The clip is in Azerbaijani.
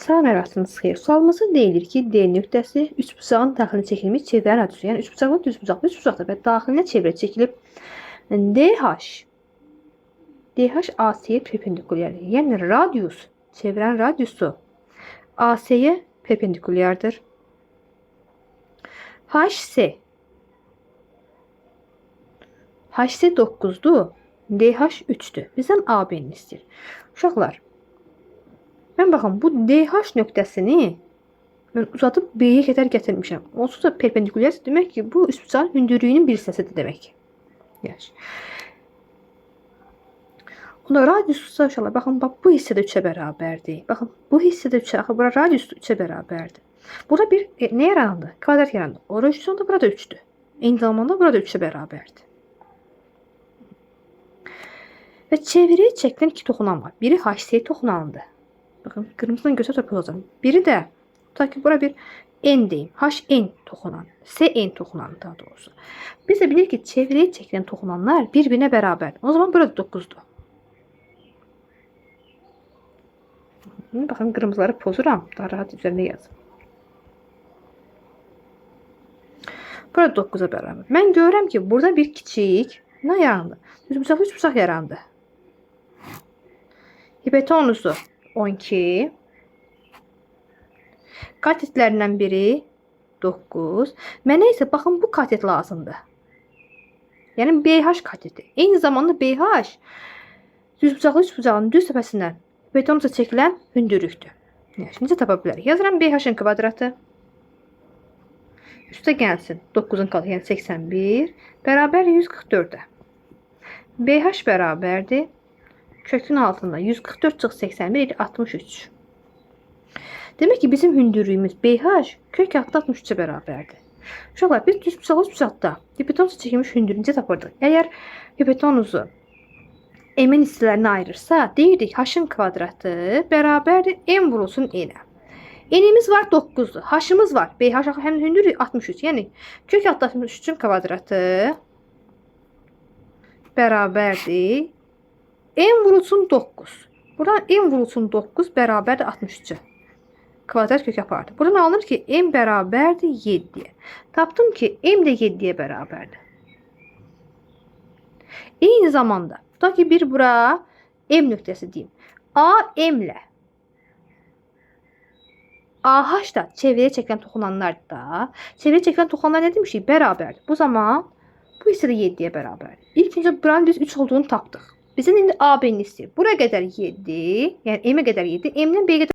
Salam əraziniz xeyir. Sualımızda deyilir ki, D nöqtəsi üçbucağın daxilinə çəkilmiş çevrənin radiusu. Yəni üçbucaqla düzbucaqlı, üçbucaqda və daxilinə çevrə çəkilib DH AC-yə perpendikulyardır. Yəni radius, çevrənin radiusu AC-yə perpendikulyardır. HC 9'dur, DH 3'dür. Bizdən AB-ni istəyir. Uşaqlar, mən baxın, bu DH nöqtəsini mən uzadıb B-yə qədər gətirmişəm. Onsuz da perpendikulyar demək ki, bu üçbucağın hündürlüyünün bir hissəsidir demək. Yaxşı. Onda radiusu uşaqlar, baxın, bu hissədə 3-ə bərabərdir. Baxın, bu hissədə 3-ə, axı bura radiusu 3-ə bərabərdir. Burada bir nə yarandı? Kvadrat yarandı. Orada 3-dür, onda burada 3-dür. Eyni zamanda burada 3-ə bərabərdir. Və çevrəyə çəkilən iki toxunan var. Biri HC toxunanıdır. Bakın kırmızıdan göze tapılacağım. Biri de ta ki bura bir N deyim. HN toxunan. SN toxunan daha doğrusu. Biz de bilir ki çevreye çekilen toxunanlar birbirine beraber. O zaman burada 9'du. Bakın kırmızıları pozuram. Daha rahat üzerine yazım. Burada 9'a beraber. Ben görürüm ki burada bir kiçik ne yarandı? Düzbucaq yarandı. Hipotenuzu 12. Katetlərindən biri 9. Mənə isə baxın bu katet lazımdır. Yəni BH kateti. Eyni zamanda BH düzbucaqlı üçbucağın düz təpəsindən hipotenuza çəkilən hündürlükdür. Yəni necə tapa bilərik? Yazıram BH-ın kvadratı. Üstə gəlsin 9'un katı, yəni 81 bərabər 144'ə. BH bərabərdir. Kökün altında 144 çıx 81 63. Demek ki bizim hündürlüğümüz BH kök altında 63'e beraberdi. Uşaqlar, biz düzbucaqda hipotenuza çəkilmiş hündürlüyünü tapırdıq. Eğer hipotenuzu m'in hissələrinə ayırırsa, deyirdik h'ın kvadratı beraberdir m vurulsun n'ə. N'imiz var 9'dur. H'ımız var. BH hem hündürlüğü 63. Yani kök altında 63'ün kvadratı beraberdir m vurulsun 9. Buradan m vurulsun 9 bərabərdir 63'e. Kvadrat kök apardı. Buradan alınır ki m bərabərdir 7'ye. Tapdım ki m de 7'ye bərabərdir. Eyni zamanda tutaq ki bir bura m nöqtəsi deyim. A m ilə AH da çevreye çekilen toxunanlar da çevreye çekilen toxunanlar ne demişik? Bərabərdir. Bu zaman bu isə də 7'ye bərabərdir. İlk önce buranın biz 3 olduğunu tapdıq. Bizden indi AB'ni istəyir. Buraya qədər 7, yəni M'e qədər 7, M'den B'ye qədər